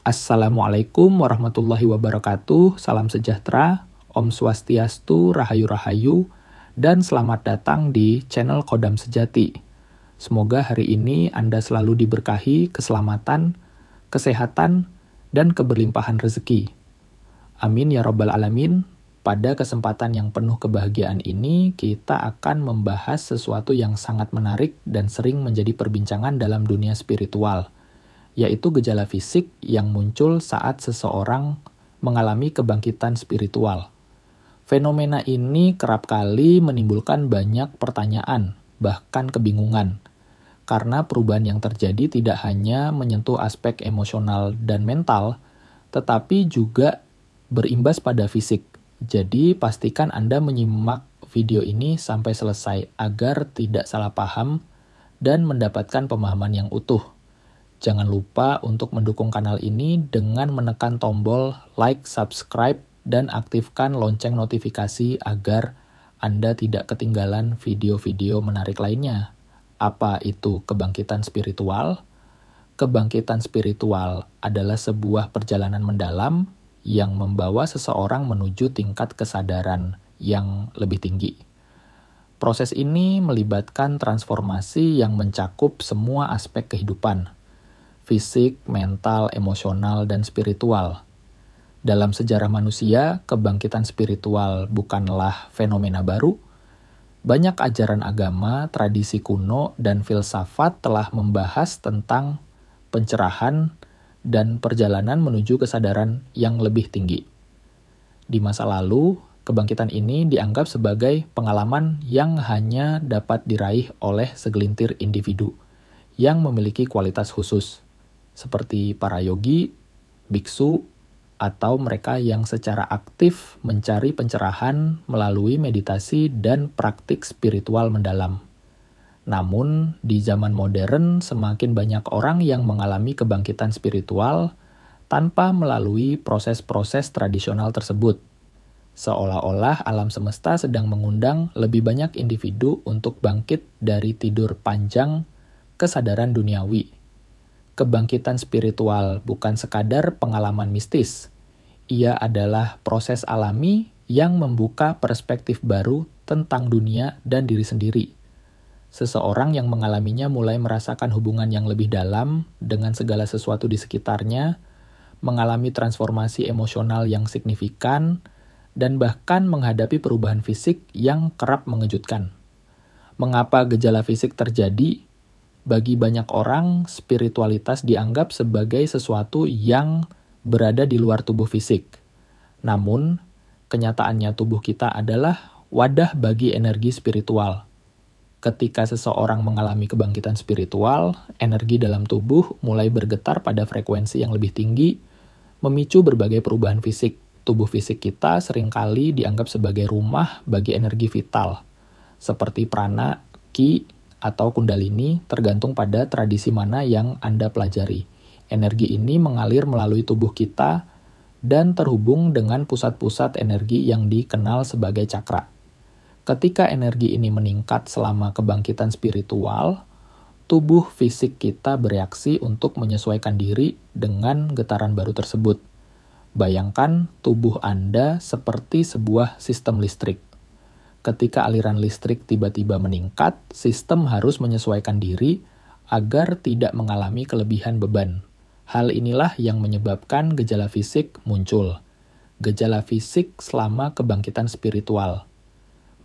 Assalamualaikum warahmatullahi wabarakatuh, salam sejahtera, Om Swastiastu, Rahayu-Rahayu, dan selamat datang di channel Kodam Sejati. Semoga hari ini Anda selalu diberkahi keselamatan, kesehatan, dan keberlimpahan rezeki. Amin ya Rabbal Alamin. Pada kesempatan yang penuh kebahagiaan ini, kita akan membahas sesuatu yang sangat menarik dan sering menjadi perbincangan dalam dunia spiritual, yaitu gejala fisik yang muncul saat seseorang mengalami kebangkitan spiritual. Fenomena ini kerap kali menimbulkan banyak pertanyaan, bahkan kebingungan, karena perubahan yang terjadi tidak hanya menyentuh aspek emosional dan mental, tetapi juga berimbas pada fisik. Jadi, pastikan Anda menyimak video ini sampai selesai agar tidak salah paham dan mendapatkan pemahaman yang utuh. Jangan lupa untuk mendukung kanal ini dengan menekan tombol like, subscribe, dan aktifkan lonceng notifikasi agar Anda tidak ketinggalan video-video menarik lainnya. Apa itu kebangkitan spiritual? Kebangkitan spiritual adalah sebuah perjalanan mendalam yang membawa seseorang menuju tingkat kesadaran yang lebih tinggi. Proses ini melibatkan transformasi yang mencakup semua aspek kehidupan, fisik, mental, emosional, dan spiritual. Dalam sejarah manusia, kebangkitan spiritual bukanlah fenomena baru. Banyak ajaran agama, tradisi kuno, dan filsafat telah membahas tentang pencerahan dan perjalanan menuju kesadaran yang lebih tinggi. Di masa lalu, kebangkitan ini dianggap sebagai pengalaman yang hanya dapat diraih oleh segelintir individu yang memiliki kualitas khusus, seperti para yogi, biksu, atau mereka yang secara aktif mencari pencerahan melalui meditasi dan praktik spiritual mendalam. Namun, di zaman modern semakin banyak orang yang mengalami kebangkitan spiritual tanpa melalui proses-proses tradisional tersebut. Seolah-olah alam semesta sedang mengundang lebih banyak individu untuk bangkit dari tidur panjang kesadaran duniawi. Kebangkitan spiritual bukan sekadar pengalaman mistis. Ia adalah proses alami yang membuka perspektif baru tentang dunia dan diri sendiri. Seseorang yang mengalaminya mulai merasakan hubungan yang lebih dalam dengan segala sesuatu di sekitarnya, mengalami transformasi emosional yang signifikan, dan bahkan menghadapi perubahan fisik yang kerap mengejutkan. Mengapa gejala fisik terjadi? Bagi banyak orang, spiritualitas dianggap sebagai sesuatu yang berada di luar tubuh fisik. Namun, kenyataannya tubuh kita adalah wadah bagi energi spiritual. Ketika seseorang mengalami kebangkitan spiritual, energi dalam tubuh mulai bergetar pada frekuensi yang lebih tinggi, memicu berbagai perubahan fisik. Tubuh fisik kita seringkali dianggap sebagai rumah bagi energi vital, seperti prana, ki, atau kundalini, tergantung pada tradisi mana yang Anda pelajari. Energi ini mengalir melalui tubuh kita dan terhubung dengan pusat-pusat energi yang dikenal sebagai cakra. Ketika energi ini meningkat selama kebangkitan spiritual, tubuh fisik kita bereaksi untuk menyesuaikan diri dengan getaran baru tersebut. Bayangkan tubuh Anda seperti sebuah sistem listrik. Ketika aliran listrik tiba-tiba meningkat, sistem harus menyesuaikan diri agar tidak mengalami kelebihan beban. Hal inilah yang menyebabkan gejala fisik muncul. Gejala fisik selama kebangkitan spiritual.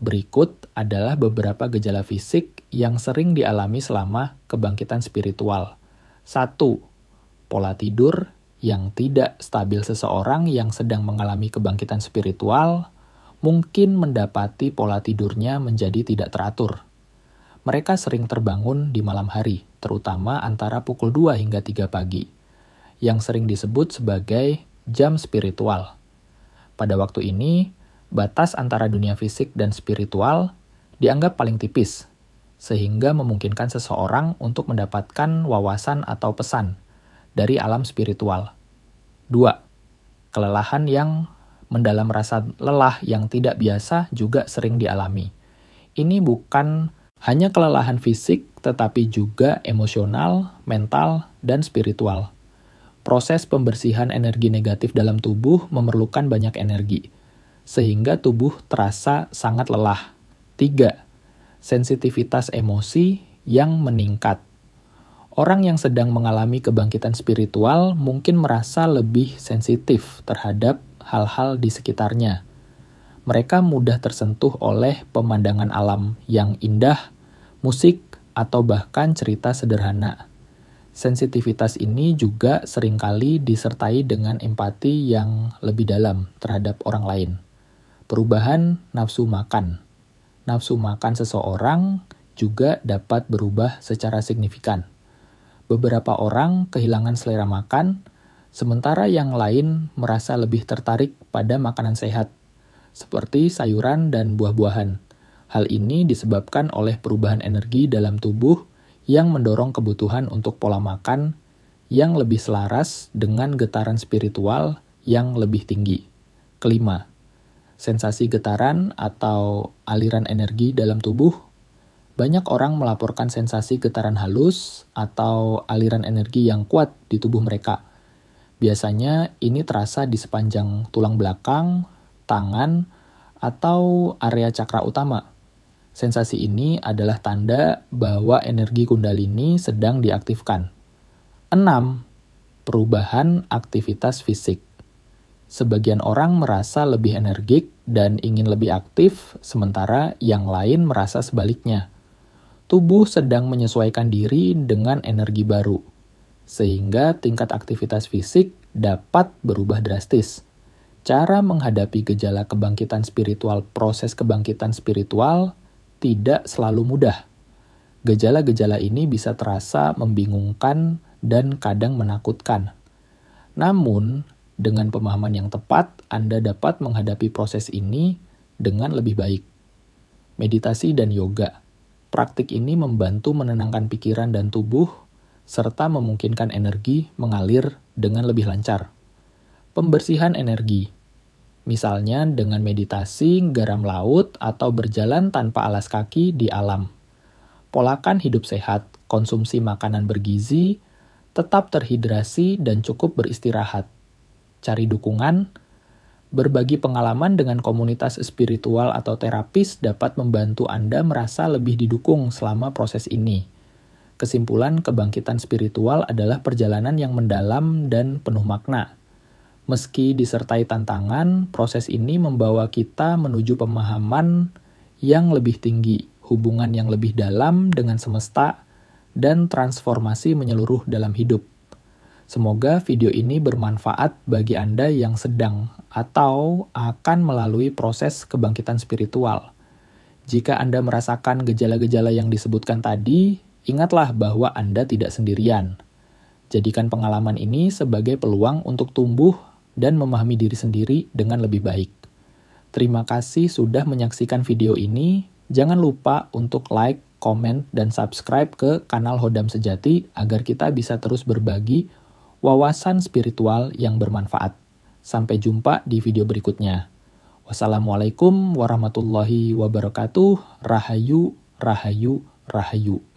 Berikut adalah beberapa gejala fisik yang sering dialami selama kebangkitan spiritual. 1. Pola tidur yang tidak stabil. Seseorang yang sedang mengalami kebangkitan spiritual mungkin mendapati pola tidurnya menjadi tidak teratur. Mereka sering terbangun di malam hari, terutama antara pukul 2 hingga 3 pagi, yang sering disebut sebagai jam spiritual. Pada waktu ini, batas antara dunia fisik dan spiritual dianggap paling tipis, sehingga memungkinkan seseorang untuk mendapatkan wawasan atau pesan dari alam spiritual. 2. Kelelahan yang mendalam. Rasa lelah yang tidak biasa juga sering dialami. Ini bukan hanya kelelahan fisik, tetapi juga emosional, mental, dan spiritual. Proses pembersihan energi negatif dalam tubuh memerlukan banyak energi, sehingga tubuh terasa sangat lelah. 3. Sensitivitas emosi yang meningkat. Orang yang sedang mengalami kebangkitan spiritual mungkin merasa lebih sensitif terhadap hal-hal di sekitarnya. Mereka mudah tersentuh oleh pemandangan alam yang indah, musik, atau bahkan cerita sederhana. Sensitivitas ini juga seringkali disertai dengan empati yang lebih dalam terhadap orang lain. Perubahan nafsu makan. Nafsu makan seseorang juga dapat berubah secara signifikan. Beberapa orang kehilangan selera makan, sementara yang lain merasa lebih tertarik pada makanan sehat, seperti sayuran dan buah-buahan. Hal ini disebabkan oleh perubahan energi dalam tubuh yang mendorong kebutuhan untuk pola makan yang lebih selaras dengan getaran spiritual yang lebih tinggi. 5. Sensasi getaran atau aliran energi dalam tubuh. Banyak orang melaporkan sensasi getaran halus atau aliran energi yang kuat di tubuh mereka. Biasanya ini terasa di sepanjang tulang belakang, tangan, atau area cakra utama. Sensasi ini adalah tanda bahwa energi kundalini sedang diaktifkan. 6. Perubahan aktivitas fisik. Sebagian orang merasa lebih energik dan ingin lebih aktif, sementara yang lain merasa sebaliknya. Tubuh sedang menyesuaikan diri dengan energi baru, sehingga tingkat aktivitas fisik dapat berubah drastis. Cara menghadapi gejala kebangkitan spiritual, proses kebangkitan spiritual tidak selalu mudah. Gejala-gejala ini bisa terasa membingungkan dan kadang menakutkan. Namun, dengan pemahaman yang tepat, Anda dapat menghadapi proses ini dengan lebih baik. Meditasi dan yoga. Praktik ini membantu menenangkan pikiran dan tubuh, serta memungkinkan energi mengalir dengan lebih lancar. Pembersihan energi. Misalnya dengan meditasi, garam laut, atau berjalan tanpa alas kaki di alam. Polakan hidup sehat, konsumsi makanan bergizi, tetap terhidrasi, dan cukup beristirahat. Cari dukungan. Berbagi pengalaman dengan komunitas spiritual atau terapis dapat membantu Anda merasa lebih didukung selama proses ini. Kesimpulan, kebangkitan spiritual adalah perjalanan yang mendalam dan penuh makna. Meski disertai tantangan, proses ini membawa kita menuju pemahaman yang lebih tinggi, hubungan yang lebih dalam dengan semesta, dan transformasi menyeluruh dalam hidup. Semoga video ini bermanfaat bagi Anda yang sedang atau akan melalui proses kebangkitan spiritual. Jika Anda merasakan gejala-gejala yang disebutkan tadi, ingatlah bahwa Anda tidak sendirian. Jadikan pengalaman ini sebagai peluang untuk tumbuh dan memahami diri sendiri dengan lebih baik. Terima kasih sudah menyaksikan video ini. Jangan lupa untuk like, komen, dan subscribe ke kanal Hodam Sejati agar kita bisa terus berbagi wawasan spiritual yang bermanfaat. Sampai jumpa di video berikutnya. Wassalamualaikum warahmatullahi wabarakatuh. Rahayu, rahayu, rahayu.